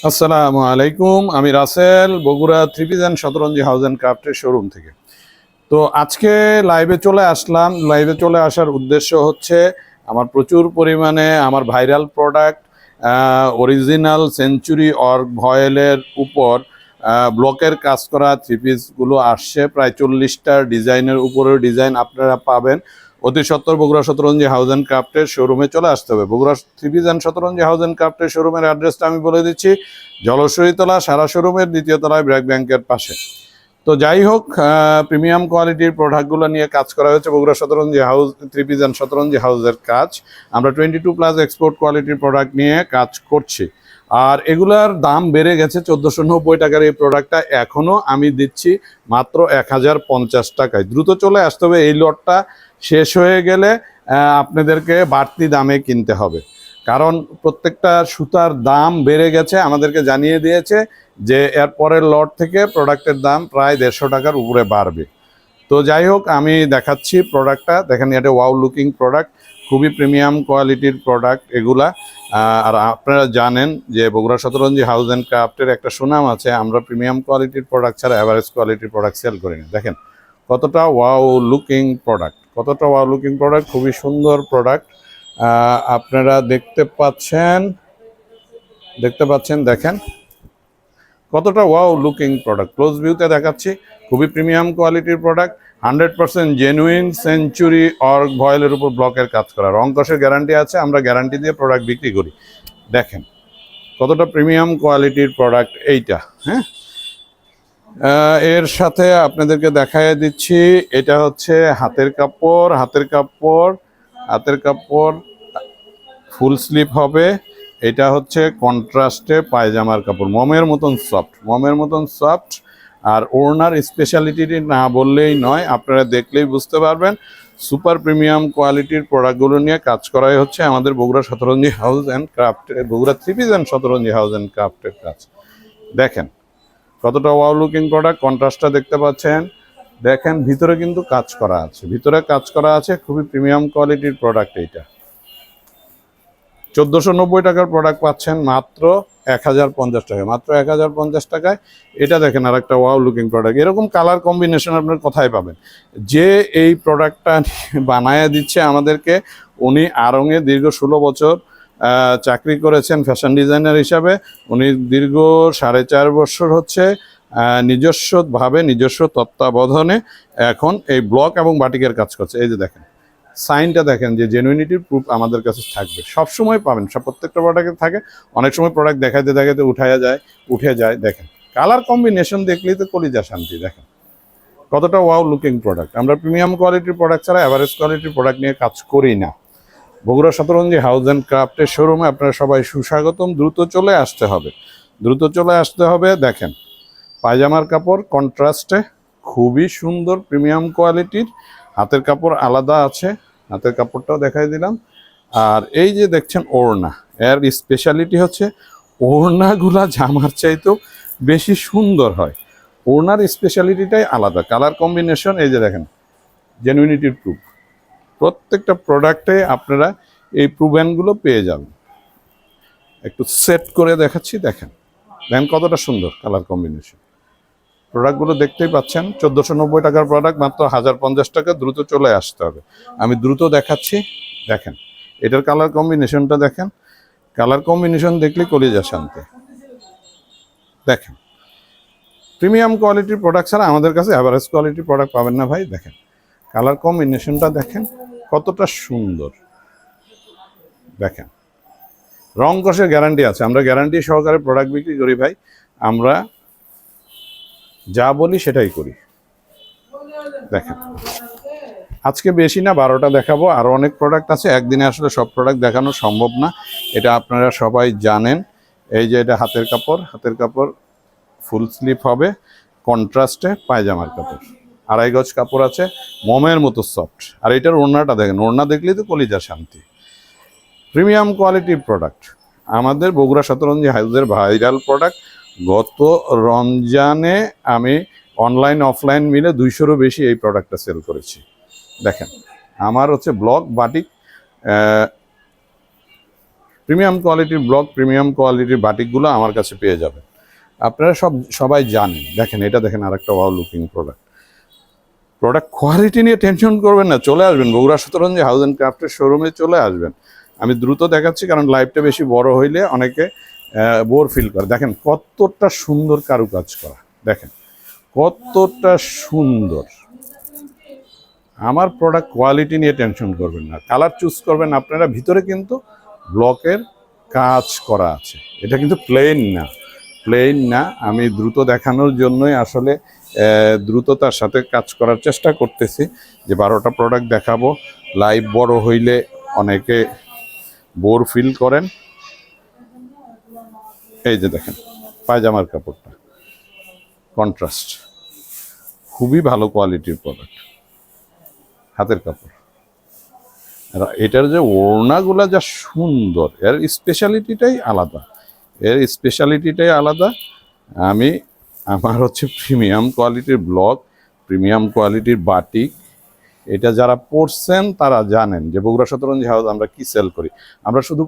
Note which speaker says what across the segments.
Speaker 1: আসসালামু আলাইকুম, আমি Rasel, Bogura three piece and Shataranji house and ক্রাফটের শোরুম থেকে। তো আজকে লাইভে চলে আসলাম। লাইভে চলে আসার উদ্দেশ্য হচ্ছে আমার প্রচুর পরিমাণে আমার viral product original century org ভয়েলের উপর ব্লকের কাজ করা থ্রি পিসগুলো আসছে। প্রায় 40টা ডিজাইনের উপরেও ডিজাইন আপনারা পাবেন। অতি সত্বর বগুড়া শতরঞ্জি হাউস অ্যান্ড ক্রাফটের শোরুমে চলে আসতে হবে। Bogura three piece and Shataranji house and ক্রাফটের শোরুমের অ্যাড্রেসটা আমি বলে দিচ্ছি। জলশ্বরীতলা সারা শোরুমের দ্বিতীয় তলায় ব্র্যাক ব্যাংকের পাশে। তো যাই হোক, প্রিমিয়াম কোয়ালিটির প্রোডাক্টগুলো নিয়ে কাজ করা হয়েছে Bogura Shataranji house three piece and Shataranji হাউসের কাজ। আমরা 22+ এক্সপোর্ট কোয়ালিটির প্রোডাক্ট নিয়ে কাজ করছি। আর এগুলার দাম বেড়ে গেছে। 1490 টাকার এই প্রোডাক্টটা এখনও আমি দিচ্ছি মাত্র 1050 টাকায়। দ্রুত চলে আসতে হবে। এই লটটা শেষ হয়ে গেলে আপনাদেরকে বাড়তি দামে কিনতে হবে, কারণ প্রত্যেকটা সুতার দাম বেড়ে গেছে। আমাদেরকে জানিয়ে দিয়েছে যে এর পরের লট থেকে প্রোডাক্টের দাম প্রায় 150 টাকার উপরে বাড়বে। তো যাই হোক, আমি দেখাচ্ছি প্রোডাক্টটা। দেখেন, এটা ওয়াও লুকিং প্রোডাক্ট, খুবই প্রিমিয়াম কোয়ালিটির প্রোডাক্ট এগুলা। আর আপনারা জানেন যে বগুড়া শতরঞ্জি হাউস অ্যান্ড ক্রাফটের একটা সুনাম আছে, আমরা প্রিমিয়াম কোয়ালিটির প্রোডাক্ট ছাড়া অ্যাভারেজ কোয়ালিটির প্রোডাক্ট সেল করি না। দেখেন কতটা ওয়াও লুকিং প্রোডাক্ট, কতটা ওয়াও লুকিং প্রোডাক্ট, খুবই সুন্দর প্রোডাক্ট। আপনারা দেখতে পাচ্ছেন, দেখেন কতটা ওয়াও লুকিং প্রোডাক্ট। ক্লোজ ভিউতে দেখাচ্ছি, খুবই প্রিমিয়াম কোয়ালিটির প্রোডাক্ট। 100% জেনুইন সেঞ্চুরি অর্গ ভয়েলের উপর ব্লকের কাজ করা, রং কষের গ্যারান্টি আছে। আমরা গ্যারান্টি দিয়ে প্রোডাক্ট বিক্রি করি। দেখেন কতটা প্রিমিয়াম কোয়ালিটির প্রোডাক্ট এইটা। হ্যাঁ, এর সাথে আপনাদেরকে দেখায় দিচ্ছি, এটা হচ্ছে হাতের কাপড়। হাতের কাপড় ফুল স্লিভ হবে। এটা হচ্ছে কন্ট্রাস্টে পায়জামার কাপড়, মমের মতন সফট। আর ওড়নার স্পেশালিটি না বললেই নয়, আপনারা দেখলেই বুঝতে পারবেন। সুপার প্রিমিয়াম কোয়ালিটির প্রোডাক্টগুলো নিয়ে কাজ করাই হচ্ছে আমাদের বগুড়া শতরঞ্জি হাউস অ্যান্ড ক্রাফটের, Bogura three piece and Shataranji house and ক্রাফটের কাজ। দেখেন কতটা ওয়াও লুকিং প্রোডাক্ট, কন্ট্রাস্টটা দেখতে পাচ্ছেন। দেখেন ভিতরে কিন্তু কাজ করা আছে, খুবই প্রিমিয়াম কোয়ালিটির প্রোডাক্ট এইটা। 1490 টাকার প্রোডাক্ট পাচ্ছেন মাত্র 1050 টাকায়, মাত্র 1050 টাকায়। এটা দেখেন আর একটা ওয়াও লুকিং প্রোডাক্ট। এরকম কালার কম্বিনেশন আপনার কোথায় পাবেন? যে এই প্রোডাক্টটা বানায় দিচ্ছে আমাদেরকে, উনি আড়ংয়ে দীর্ঘ 16 বছর চাকরি করেছেন ফ্যাশন ডিজাইনার হিসাবে। উনি দীর্ঘ 4.5 বছর হচ্ছে নিজস্বভাবে, নিজস্ব তত্ত্বাবধানে এখন এই ব্লক এবং বাটিকের কাজ করছে। এই যে দেখেন সাইনটা, দেখেন যে জেনুইনিটির প্রুফ আমাদের কাছে থাকবে, সবসময় পাবেন। প্রত্যেকটা প্রোডাক্টে থাকে। অনেক সময় প্রোডাক্ট দেখাইতে উঠে যায়। দেখেন কালার কম্বিনেশন দেখলেই তো কলিজা শান্তি। দেখেন কতটা ওয়াও লুকিং প্রোডাক্ট। আমরা প্রিমিয়াম কোয়ালিটির প্রোডাক্ট ছাড়া অ্যাভারেজ কোয়ালিটির প্রোডাক্ট নিয়ে কাজ করি না। বগুড়া শতরঞ্জি হাউস অ্যান্ড ক্রাফটের শোরুমে আপনারা সবাই সুস্বাগতম। দ্রুত চলে আসতে হবে। দেখেন পায়জামার কাপড় কন্ট্রাস্টে, খুবই সুন্দর প্রিমিয়াম কোয়ালিটির। হাতের কাপড় আলাদা আছে, হাতের কাপড়টাও দেখাই দিলাম। আর এই যে দেখছেন ওড়না, এর স্পেশালিটি হচ্ছে ওড়নাগুলা জামার চাইতেও বেশি সুন্দর হয়। ওড়নার স্পেশালিটিটাই আলাদা। কালার কম্বিনেশন এই যে দেখেন, জেনুইনিটির প্রুফ। প্রত্যেকটা প্রোডাক্টে আপনারা এই প্রুভ্যানগুলো পেয়ে যাবেন। একটু সেট করে দেখাচ্ছি, দেখেন কতটা সুন্দর কালার কম্বিনেশন। প্রোডাক্টগুলো দেখতেই পাচ্ছেন। 1490 টাকার প্রোডাক্ট মাত্র 1050 টাকা। দ্রুত চলে আসতে হবে। আমি দ্রুত দেখাচ্ছি। দেখেন এটার কালার কম্বিনেশনটা দেখেন, কালার কম্বিনেশন দেখলে কলিজা শান্তি। দেখেন প্রিমিয়াম কোয়ালিটির প্রোডাক্ট ছাড়া আমাদের কাছে অ্যাভারেজ কোয়ালিটির প্রোডাক্ট পাবেন না ভাই। দেখেন কালার কম্বিনেশনটা দেখেন কতটা সুন্দর। দেখেন রং কষের গ্যারান্টি আছে। আমরা গ্যারান্টি সহকারে প্রোডাক্ট বিক্রি করি ভাই। আমরা যা বলি সেটাই করি। দেখেন আজকে বেশি না, 12টা দেখাবো। আরও অনেক প্রোডাক্ট আছে, একদিনে আসলে সব প্রোডাক্ট দেখানো সম্ভব না, এটা আপনারা সবাই জানেন। এই যে এটা হাতের কাপড় ফুল স্লিভ হবে, কন্ট্রাস্টে পায়জামার কাপড়, 2.5 গজ কাপড় আছে, মোমের মতো সফট। আর এটার ওড়নাটা দেখেন, ওড়না দেখলেই তো কলিজা শান্তি। প্রিমিয়াম কোয়ালিটির প্রোডাক্ট, আমাদের বগুড়া শতরঞ্জি হাউসের ভাইরাল প্রোডাক্ট। গত রমজানে আমি অনলাইন অফলাইন মিলে 200-রও বেশি এই প্রোডাক্টটা সেল করেছি। দেখেন আমার হচ্ছে ব্লক বাটিক প্রিমিয়াম কোয়ালিটির ব্লক, প্রিমিয়াম কোয়ালিটির বাটিকগুলো আমার কাছে পেয়ে যাবেন। আপনারা সবাই জানেন। দেখেন, এটা দেখেন আরেকটা ওয়াও লুকিং প্রোডাক্ট কোয়ালিটি নিয়ে টেনশন করবেন না, চলে আসবেন বগুড়া শতরঞ্জি হাউস অ্যান্ড ক্রাফটের শোরুমে চলে আসবেন। আমি দ্রুত দেখাচ্ছি কারণ লাইভটা বেশি বড় হইলে অনেকে বোর ফিল করে। দেখেন কতটা সুন্দর কারুকাজ করা, দেখেন কতটা সুন্দর। আমার প্রোডাক্ট কোয়ালিটি নিয়ে টেনশন করবেন না, কালার চুজ করবেন আপনারা। ভিতরে কিন্তু ব্লকের কাজ করা আছে, এটা কিন্তু প্লেন না। আমি দ্রুত দেখানোর জন্যই আসলে দ্রুততার সাথে কাজ করার চেষ্টা করতেছি যে 12টা প্রোডাক্ট দেখাবো। লাইভ বড় হইলে অনেকে বোর ফিল করেন। এই যে দেখেন পায়জামার কাপড়টা কন্ট্রাস্ট, খুবই ভালো কোয়ালিটির প্রোডাক্ট। হাতের কাপড়, আর এটার যে ওড়নাগুলা যা সুন্দর, এর স্পেশালিটিটাই আলাদা। আমার হচ্ছে প্রিমিয়াম কোয়ালিটির ব্লক, প্রিমিয়াম কোয়ালিটির বাটিক। এটা যারা পড়ছেন তারা জানেন যে বগুড়া শতরঞ্জি হাউস আমরা কি সেল করি। আমরা শুধু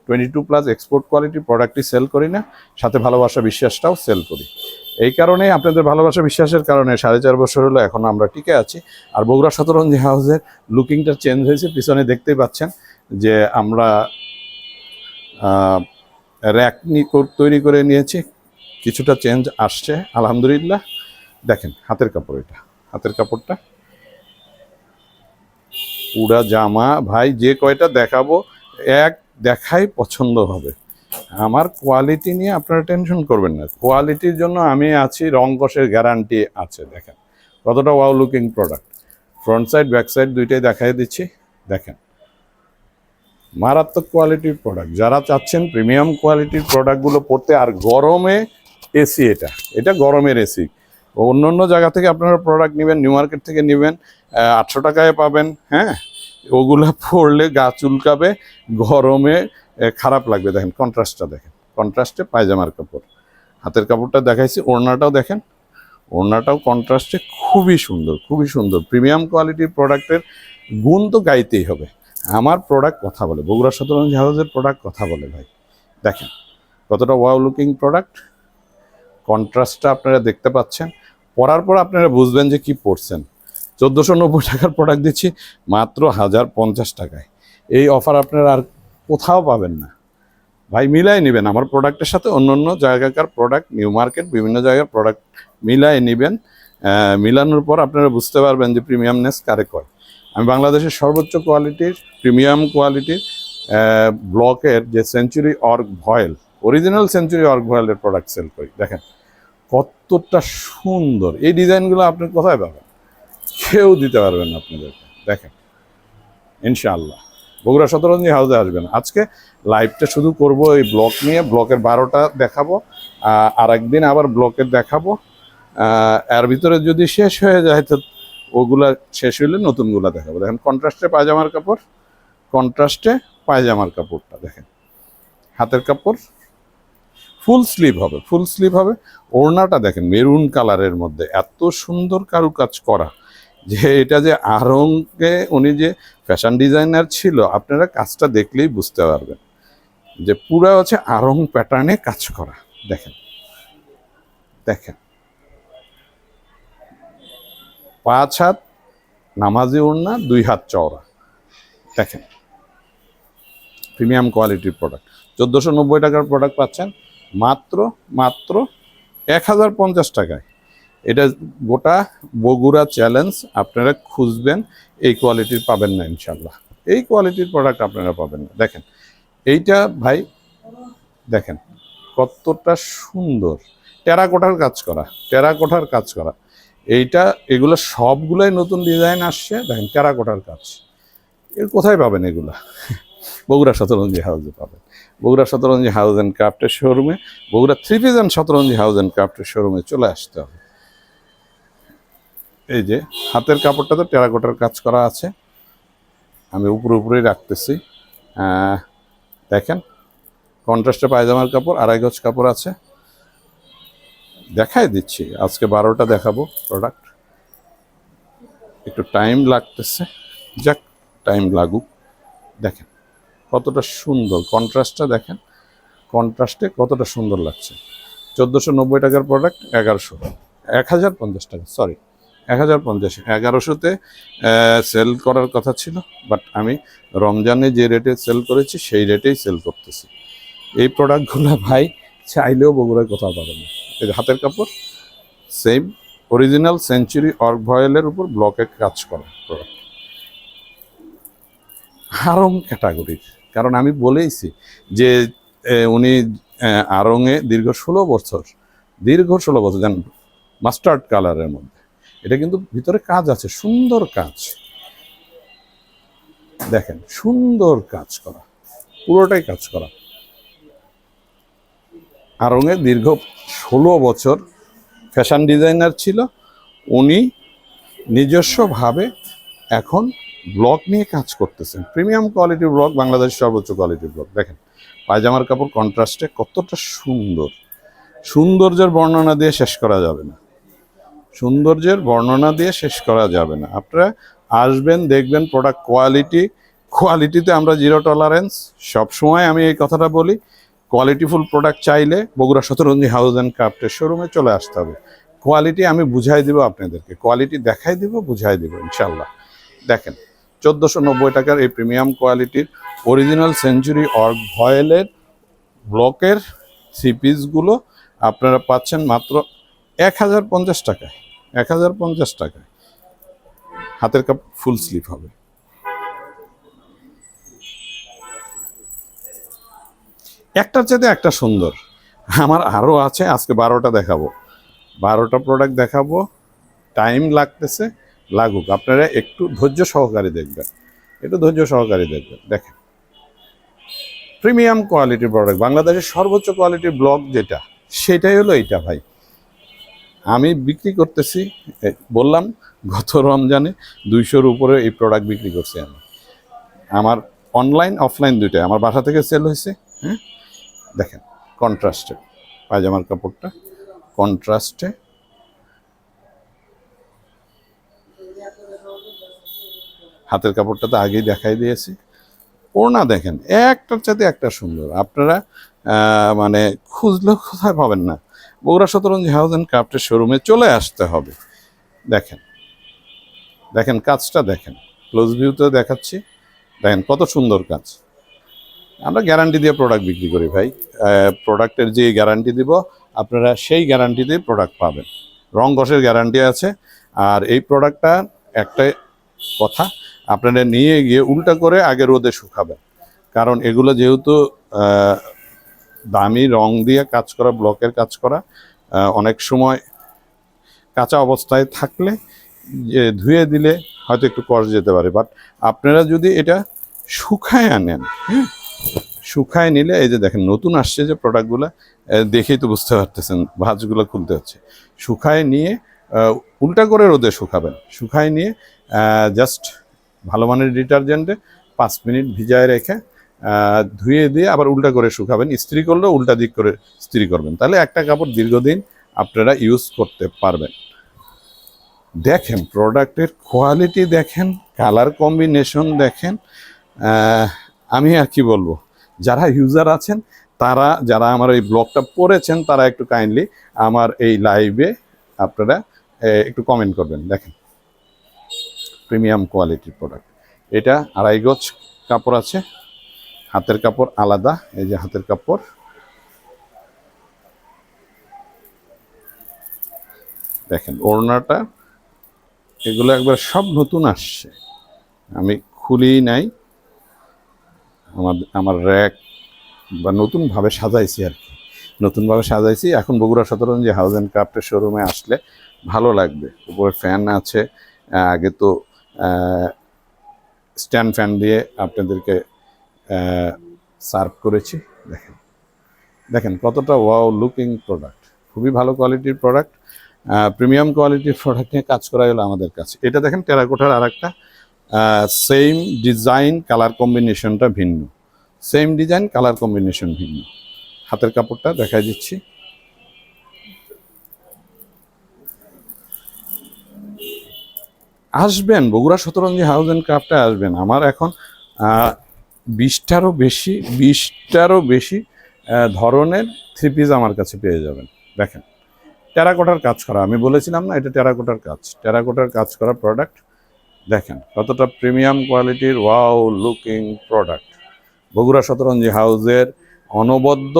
Speaker 1: 22+ এক্সপোর্ট কোয়ালিটির প্রোডাক্টই সেল করি না, সাথে ভালোবাসা বিশ্বাসটাও সেল করি। এই কারণে আপনাদের ভালোবাসা বিশ্বাসের কারণে 4.5 বছর হলো এখন আমরা টিকে আছি। আর বগুড়া শতরঞ্জি হাউসের লুকিংটা চেঞ্জ হয়েছে, পিছনে দেখতেই পাচ্ছেন যে আমরা র্যাক তৈরি করে নিয়েছি, কিছুটা চেঞ্জ আসছে আলহামদুলিল্লাহ। দেখেন হাতের কাপড়, এটা হাতের কাপড়টা পুরা জামা ভাই, যে কয়টা দেখাবো এক দেখাই পছন্দ হবে। আমার কোয়ালিটি নিয়ে আপনারা টেনশন করবেন না, কোয়ালিটির জন্য আমি আছি, রং কষের গ্যারান্টি আছে। দেখেন কতটা wow looking product, front side back side দুইটাই দেখাই দিচ্ছি। দেখেন মারাত্মক কোয়ালিটির প্রোডাক্ট, যারা চাচ্ছেন প্রিমিয়াম কোয়ালিটির প্রোডাক্টগুলো পড়তে। আর গরমে এসি, এটা গরমের এসি। অন্য অন্য জায়গা থেকে আপনারা প্রোডাক্ট নেবেন, নিউ মার্কেট থেকে নেবেন 800 টাকায় পাবেন। হ্যাঁ, ওগুলা পড়লে গা চুলকাবে, গরমে খারাপ লাগবে। দেখেন কন্ট্রাস্টটা, দেখেন কন্ট্রাস্টে পায়জামার কাপড়। হাতের কাপড়টা দেখাইছি, ওড়নাটাও দেখেন, ওড়নাটাও কন্ট্রাস্টে খুবই সুন্দর। প্রিমিয়াম কোয়ালিটির প্রোডাক্টের গুণ তো গাইতেই হবে। আমার প্রোডাক্ট কথা বলে, বগুড়া শতরঞ্জি হাউসের প্রোডাক্ট কথা বলে ভাই। দেখেন কতটা ওয়াও লুকিং প্রোডাক্ট, কন্ট্রাস্টটা আপনারা দেখতে পাচ্ছেন। পরার পর আপনারা বুঝবেন যে কি পড়ছেন। 1490 টাকার প্রোডাক্ট দিচ্ছি মাত্র 1050 টাকায়। এই অফার আপনারা আর কোথাও পাবেন না ভাই, মিলাই নেবেন আমার প্রোডাক্টের সাথে অন্য অন্য জায়গাকার প্রোডাক্ট, নিউ মার্কেট বিভিন্ন জায়গার প্রোডাক্ট মিলাই নেবেন। মিলানোর পর আপনারা বুঝতে পারবেন যে প্রিমিয়ামনেস কারে কয়। আমি বাংলাদেশের সর্বোচ্চ কোয়ালিটির প্রিমিয়াম কোয়ালিটির ব্লকের যে century org voile, original century org ভয়েলের প্রোডাক্ট সেল করি। দেখেন কতটা সুন্দর এই ডিজাইনগুলো, আপনি কোথায় পাবেন? কেউ দিতে পারবেন না আপনাদেরকে। দেখেন ইনশাআল্লাহ বগুড়া শতরঞ্জি হাউসে আসবেন। আজকে লাইভটা শুধু করব এই ব্লক নিয়ে, ব্লকের 12টা দেখাবো, আর একদিন আবার ব্লকের দেখাবো। এর ভিতরে যদি শেষ হয়ে যায় তো ওগুলা শেষ হইলে নতুনগুলা দেখাবো। দেখেন কন্ট্রাস্টে পায়জামার কাপড়টা দেখেন, হাতের কাপড় ফুল স্লিভ হবে। ওড়নাটা দেখেন মেরুন কালারের মধ্যে, এত সুন্দর কারুকাজ করা যে এটা যে আরংকে উনি যে ফ্যাশন ডিজাইনার ছিল, আপনারা কাজটা দেখলেই বুঝতে পারবেন যে পুরা হচ্ছে আরং প্যাটার্নে কাজ করা। দেখেন 5 হাত নামাজি ওড়না, 2 হাত চওড়া। দেখেন প্রিমিয়াম কোয়ালিটির প্রোডাক্ট, 1490 টাকার প্রোডাক্ট পাচ্ছেন মাত্র 1050 টাকায়। এটা গোটা বগুড়া চ্যালেঞ্জ, আপনারা খুঁজবেন এই কোয়ালিটির পাবেন না ইনশাল্লাহ, এই কোয়ালিটির প্রোডাক্ট আপনারা পাবেন না। দেখেন এইটা ভাই, দেখেন কতটা সুন্দর টেরাকোটার কাজ করা। এগুলো সবগুলাই নতুন ডিজাইন আসছে। দেখেন টেরাকোটার কাজ, এর কোথায় পাবেন এগুলা? বগুড়া শতরঞ্জি হাউসে পাবেন, বগুড়া শতরঞ্জি হাউস অ্যান্ড ক্রাফটের শোরুমে, Bogura 3 piece and Shataranji house and ক্রাফটের শোরুমে চলে আসতে হবে। এই যে হাতের কাপড়টাতে টেরাকোটার কাজ করা আছে, আমি উপরেই রাখতেছি। দেখেন কন্ট্রাস্টে পায়জামার কাপড়, 2.5 গজ কাপড় আছে। দেখাই দিচ্ছি, আজকে 12টা দেখাবো প্রোডাক্ট, একটু টাইম লাগতেছে, যাক টাইম লাগুক। দেখেন কতটা সুন্দর কন্ট্রাস্টটা দেখেন, কন্ট্রাস্টে কতটা সুন্দর লাগছে। 1490 টাকার প্রোডাক্ট 1100, 1050 টাকা, সরি 1050, 1100-তে সেল করার কথা ছিল, বাট আমি রমজানে যে রেটে সেল করেছি সেই রেটেই সেল করতেছি। এই প্রোডাক্টগুলো ভাই চাইলেও বগুড়ায় কোথাও পাবেন না। এই যে হাতের কাপড়, সেম অরিজিনাল সেঞ্চুরি অর্ক ভয়েলের উপর ব্লকে কাজ করা প্রোডাক্ট, আরং ক্যাটাগরির। কারণ আমি বলেইছি যে উনি আরঙে দীর্ঘ 16 বছর জানেন, মাস্টার্ড কালারের মধ্যে। এটা কিন্তু ভিতরে কাজ আছে, সুন্দর কাজ, দেখেন সুন্দর কাজ করা, পুরোটাই কাজ করা। আরঙে দীর্ঘ 16 বছর ফ্যাশন ডিজাইনার ছিল উনি, নিজস্বভাবে এখন ব্লক নিয়ে কাজ করতেছেন। প্রিমিয়াম কোয়ালিটির ব্লক, বাংলাদেশের সর্বোচ্চ কোয়ালিটির ব্লক। দেখেন পায়জামার কাপড় কন্ট্রাস্টে কতটা সুন্দর, সৌন্দর্যের বর্ণনা দিয়ে শেষ করা যাবে না, সৌন্দর্যের বর্ণনা দিয়ে শেষ করা যাবে না। আপনারা আসবেন, দেখবেন প্রোডাক্ট কোয়ালিটিতে আমরা জিরো টলারেন্স। সবসময় আমি এই কথাটা বলি, কোয়ালিটিফুল প্রোডাক্ট চাইলে বগুড়া শতরঞ্জি হাউস অ্যান্ড ক্রাফটের শোরুমে চলে আসতে হবে। কোয়ালিটি আমি বুঝাই দিব আপনাদেরকে, কোয়ালিটি দেখাই দিব, বুঝাই দিব ইনশাল্লাহ। দেখেন 1490 টাকার এই প্রিমিয়াম কোয়ালিটির অরিজিনাল সেঞ্চুরি অর্ক ভয়েলের ব্লকের থ্রি পিসগুলো আপনারা পাচ্ছেন মাত্র 1050 টাকায়। 1050 টাকায় হাতের কাপ ফুল স্লিভ হবে। একটার চাইতে একটা সুন্দর। আমার আরও আছে, আজকে 12টা দেখাবো, 12টা প্রোডাক্ট দেখাবো। টাইম লাগতেছে, লাগুক, আপনারা একটু ধৈর্য সহকারে দেখবেন, দেখেন প্রিমিয়াম কোয়ালিটির প্রোডাক্ট, বাংলাদেশের সর্বোচ্চ কোয়ালিটির ব্লক যেটা, সেটাই হলো এইটা ভাই। আমি বিক্রি করতেছি, বললাম গত রমজানে 200-র উপরে এই প্রোডাক্ট বিক্রি করছি আমি। আমার অনলাইন অফলাইন দুইটাই আমার বাসা থেকে সেল হয়েছে। হ্যাঁ, দেখেন কন্ট্রাস্টে পায়জামার কাপড়টা, কন্ট্রাস্টে হাতের কাপড়টা তো আগেই দেখাই দিয়েছি। ওড়না দেখেন একটার চাইতে একটা সুন্দর। আপনারা মানে খুঁজলেও কোথায় পাবেন না, বগুড়া শতরঞ্জি হাউস অ্যান্ড ক্রাফটের শোরুমে চলে আসতে হবে। দেখেন কাজটা দেখেন, ক্লোজ ভিউতে দেখাচ্ছি, দেখেন কত সুন্দর কাজ। আমরা গ্যারান্টি দিয়ে প্রোডাক্ট বিক্রি করি ভাই, প্রোডাক্টের যে গ্যারান্টি দিব আপনারা সেই গ্যারান্টি দিয়ে প্রোডাক্ট পাবেন, রং ঘষের গ্যারান্টি আছে। আর এই প্রোডাক্টটা একটাই কথা, আপনারা নিয়ে গিয়ে উল্টা করে আগে রোদে শুকাবেন, কারণ এগুলো যেহেতু দামি রং দিয়ে কাজ করা, ব্লকের কাজ করা, অনেক সময় কাঁচা অবস্থায় থাকলে যে ধুয়ে দিলে হয়তো একটু কষ্ট যেতে পারে। বাট আপনারা যদি এটা শুকায় আনেন, হ্যাঁ, শুকায় নিলে, এই যে দেখেন নতুন আসছে যে প্রোডাক্টগুলো, দেখেই তো বুঝতে পারতেছেন ভাঁজগুলো খুলতে হচ্ছে। শুকায় নিয়ে উল্টা করে রোদে শুকাবেন, শুকায় নিয়ে জাস্ট ভালো মানের ডিটারজেন্টে 5 মিনিট ভিজায় রেখে ধুয়ে দিয়ে আবার উল্টা করে শুকাবেন। ইস্ত্রি করলেও উল্টা দিক করে ইস্ত্রি করবেন, তাহলে একটা কাপড় দীর্ঘদিন আপনারা ইউজ করতে পারবেন। দেখেন প্রোডাক্টের কোয়ালিটি দেখেন, কালার কম্বিনেশন দেখেন। আমি আর কি বলবো, যারা ইউজার আছেন তারা, যারা আমার এই ব্লগটা পড়েছেন, তারা একটু কাইন্ডলি আমার এই লাইভে আপনারা একটু কমেন্ট করবেন। দেখেন প্রিমিয়াম কোয়ালিটির প্রোডাক্ট, এটা 2.5 গজ কাপড় আছে, হাতের কাপড় আলাদা, এই যে হাতের কাপড়, দেখেন ওড়নাটা, এগুলো একবার সব নতুন আসছে, আমি খুলি নাই, আমার র্যাক বা নতুনভাবে সাজাইছি আর কি, নতুনভাবে সাজাইছি। এখন বগুড়া শতরঞ্জি হাউস অ্যান্ড ক্রাফটের শোরুমে আসলে ভালো লাগবে। উপরে ফ্যান আছে, আগে তো স্ট্যান্ড ফ্যান দিয়ে আপনাদেরকে সার্ভ করেছি। দেখেন কতটা ওয়াও লুকিং প্রোডাক্ট, খুবই ভালো কোয়ালিটির প্রোডাক্ট, প্রিমিয়াম কোয়ালিটির প্রোডাক্ট নিয়ে কাজ করা হলো আমাদের কাছে। এটা দেখেন টেরাকোটার আর একটা সেম ডিজাইন, কালার কম্বিনেশনটা ভিন্ন, সেম ডিজাইন কালার কম্বিনেশন ভিন্ন। হাতের কাপড়টা দেখাই দিচ্ছি, আসবেন বগুড়া শতরঞ্জি হাউস অ্যান্ড ক্রাফটে আসবেন। আমার এখন 20টারও বেশি ধরনের থ্রি পিস আমার কাছে পেয়ে যাবেন। দেখেন টেরাকোটার কাজ করা, আমি বলেছিলাম না এটা টেরাকোটার কাজ করা প্রোডাক্ট। দেখেন কতটা প্রিমিয়াম কোয়ালিটির ওয়াও লুকিং প্রোডাক্ট। বগুড়া শতরঞ্জি হাউসের অনবদ্য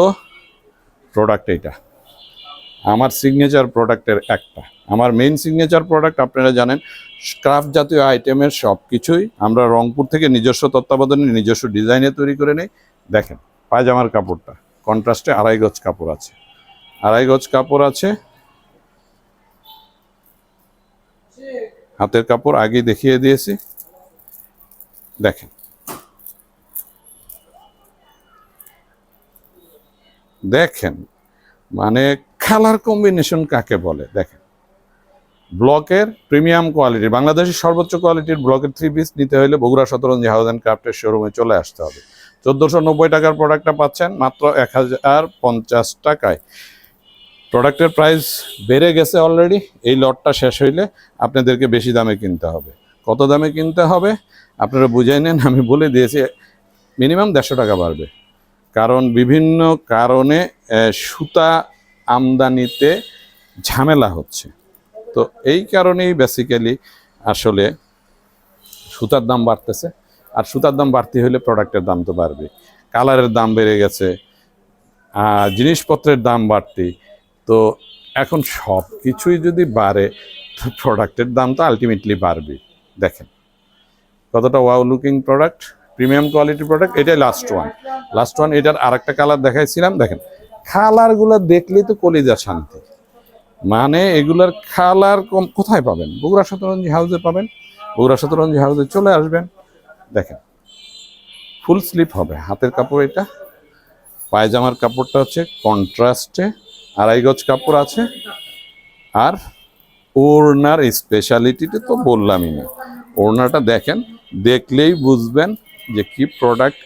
Speaker 1: প্রোডাক্ট এটা, আমার সিগনেচার প্রোডাক্টের একটা। আমার মেইন সিগনেচার প্রোডাক্ট আপনারা জানেন, ক্রাফট জাতীয় আইটেমের সব কিছুই আমরা রংপুর থেকে নিজস্ব তত্ত্বাবধানে নিজস্ব ডিজাইনে তৈরি করে নেই। দেখেন পায়জামার কাপড়টা কন্ট্রাস্টে 2.5 গজ কাপড় আছে, 2.5 গজ কাপড় আছে। হাতের কাপড় আগেই দেখিয়ে দিয়েছি। দেখেন দেখেন মানে কালার কম্বিনেশন কাকে বলে। দেখেন ব্লকের প্রিমিয়াম কোয়ালিটির, বাংলাদেশের সর্বোচ্চ কোয়ালিটির ব্লকের থ্রি পিস নিতে হলে বগুড়া শতরঞ্জি হাউস অ্যান্ড ক্রাফটের শোরুমে চলে আসতে হবে। 1490 টাকার প্রোডাক্টটা পাচ্ছেন মাত্র 1050 টাকায়। প্রোডাক্টের প্রাইস বেড়ে গেছে অলরেডি, এই লটটা শেষ হইলে আপনাদেরকে বেশি দামে কিনতে হবে। কত দামে কিনতে হবে আপনারা বুঝাই নেন, আমি বলে দিয়েছি মিনিমাম 150 টাকা বাড়বে। কারণ বিভিন্ন কারণে সুতা আমদানিতে ঝামেলা হচ্ছে, তো এই কারণেই বেসিক্যালি আসলে সুতার দাম বাড়তেছে। আর সুতার দাম বাড়তে হলে প্রোডাক্টের দাম তো বাড়বে, কালারের দাম বেড়ে গেছে, জিনিসপত্রের দাম বাড়তি, তো এখন সব কিছুই যদি বাড়ে তো প্রোডাক্টের দাম তো আলটিমেটলি বাড়বে। দেখেন কতটা ওয়াও লুকিং প্রোডাক্ট, প্রিমিয়াম কোয়ালিটির প্রোডাক্ট। এটাই লাস্ট ওয়ান। এটার আরেকটা কালার দেখাইছিলাম, দেখেন কালারগুলো দেখলেই তো কলিজা শান্তি। মানে এগুলার কালার কোথায় পাবেন? বগুড়া শতরঞ্জি হাউসে পাবেন। বগুড়া শতরঞ্জি হাউসে চলে আসবেন। দেখেন ফুল স্লিপ হবে, হাতের কাপড় এটা, পায়জামার কাপড়টা হচ্ছে কন্ট্রাস্টে 2.5 গজ কাপড় আছে। আর ওড়নার স্পেশালিটিটা তো বললামই না, ওড়নাটা দেখেন, দেখলেই বুঝবেন যে কি প্রোডাক্ট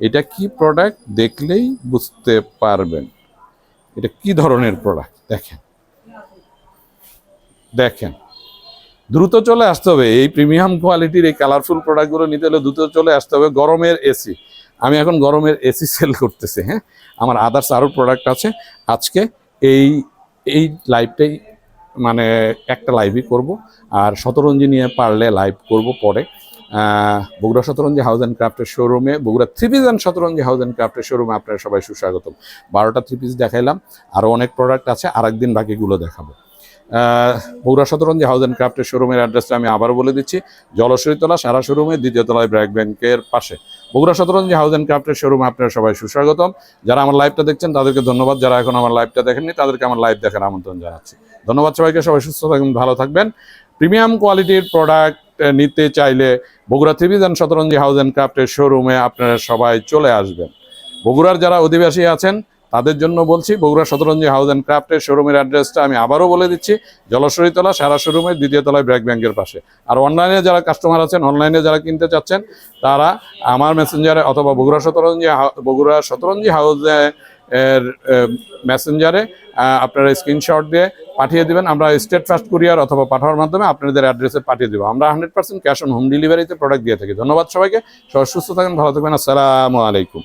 Speaker 1: এটা কি প্রোডাক্ট দেখলেই বুঝতে পারবেন এটা কি ধরনের প্রোডাক্ট। দেখেন দ্রুত চলে আসতে হবে, এই প্রিমিয়াম কোয়ালিটির এই কালারফুল প্রোডাক্টগুলো নিতে হলে দ্রুত চলে আসতে হবে। গরমের এসি, আমি এখন গরমের এসি সেল করতেছি। হ্যাঁ, আমার আদার্স আরও প্রোডাক্ট আছে। আজকে এই লাইভটাই মানে একটা লাইভই করব, আর শতরঞ্জি নিয়ে পারলে লাইভ করব পরে। বগুড়া শতরঞ্জি হাউস অ্যান্ড ক্রাফটের শোরুমে, Bogura three piece and Shataranji house and ক্রাফটের শোরুমে আপনারা সবাই সুস্বাগতম। 12টা থ্রি পিস দেখাইলাম, আরও অনেক প্রোডাক্ট আছে, আরেকদিন বাকিগুলো দেখাবো। বগুড়া শতরঞ্জি হাউস অ্যান্ড ক্রাফটের শোরুমের অ্যাড্রেসটা আমি আবারও বলে দিচ্ছি, জলশ্বরীতলা সারা শোরুমে 2য় তলায় ব্র্যাক ব্যাংকের পাশে বগুড়া শতরঞ্জি হাউস অ্যান্ড ক্রাফটের শোরুমে আপনারা সবাই সুস্বাগতম। যারা আমার লাইভটা দেখছেন তাদেরকে ধন্যবাদ, যারা এখন আমার লাইভটা দেখেননি তাদেরকে আমার লাইভ দেখার আমন্ত্রণ জানাচ্ছি। ধন্যবাদ সবাইকে, সবাই সুস্থ থাকবেন, ভালো থাকবেন। প্রিমিয়াম কোয়ালিটির প্রোডাক্ট নিতে চাইলে Bogura three piece and Shataranji house and ক্রাফটের শোরুমে আপনারা সবাই চলে আসবেন। বগুড়ার যারা অধিবাসী আছেন তাদের জন্য বলছি, বগুড়া শতরঞ্জি হাউস অ্যান্ড ক্রাফটের শোরুমের অ্যাড্রেসটা আমি আবারও বলে দিচ্ছি, জলশ্বরীতলা সারা শোরুমের 2য় তলায় ব্র্যাক ব্যাংকের পাশে। আর অনলাইনে যারা কাস্টমার আছেন, অনলাইনে যারা কিনতে চাচ্ছেন, তারা আমার মেসেঞ্জারে অথবা বগুড়া শতরঞ্জি হাউসের মেসেঞ্জারে আপনারা স্ক্রিনশট দিয়ে পাঠিয়ে দেবেন। আমরা স্টেট ফাস্ট কুরিয়ার অথবা পাঠানোর মাধ্যমে আপনাদের অ্যাড্রেসে পাঠিয়ে দেবো। আমরা 100% ক্যাশ অন হোম ডেলিভারিতে প্রোডাক্ট দিয়ে থাকি। ধন্যবাদ সবাইকে, সবাই সুস্থ থাকেন, ভালো থাকবেন। আসসালামু আলাইকুম।